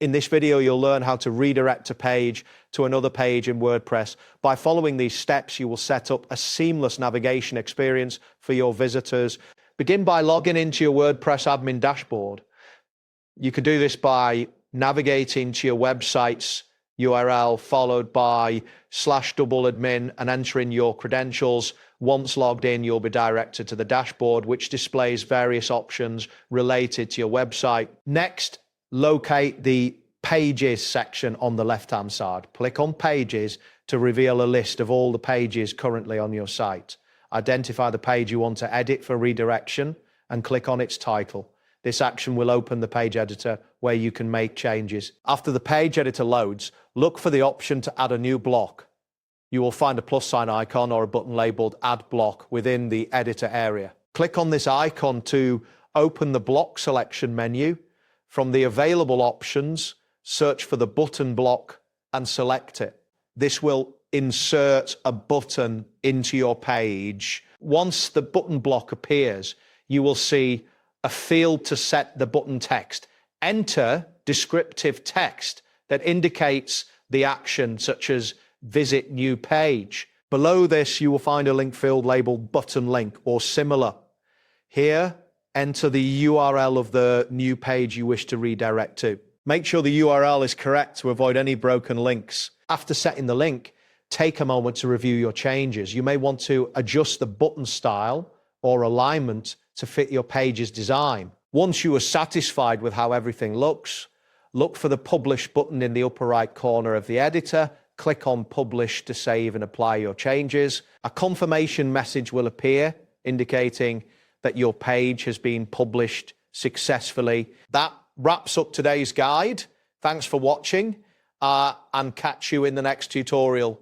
In this video, you'll learn how to redirect a page to another page in WordPress. By following these steps, you will set up a seamless navigation experience for your visitors. Begin by logging into your WordPress admin dashboard. You can do this by navigating to your website's URL followed by /admin and entering your credentials. Once logged in, you'll be directed to the dashboard, which displays various options related to your website. Next, locate the Pages section on the left-hand side. Click on Pages to reveal a list of all the pages currently on your site. Identify the page you want to edit for redirection and click on its title. This action will open the page editor where you can make changes. After the page editor loads, look for the option to add a new block. You will find a plus sign icon or a button labeled Add Block within the editor area. Click on this icon to open the block selection menu. From the available options, search for the button block and select it. This will insert a button into your page. Once the button block appears, you will see a field to set the button text. Enter descriptive text that indicates the action, such as visit new page. Below this, you will find a link field labeled button link or similar. Here, enter the URL of the new page you wish to redirect to. Make sure the URL is correct to avoid any broken links. After setting the link, take a moment to review your changes. You may want to adjust the button style or alignment to fit your page's design. Once you are satisfied with how everything looks, look for the Publish button in the upper right corner of the editor. Click on Publish to save and apply your changes. A confirmation message will appear indicating that your page has been published successfully. That wraps up today's guide. Thanks for watching and catch you in the next tutorial.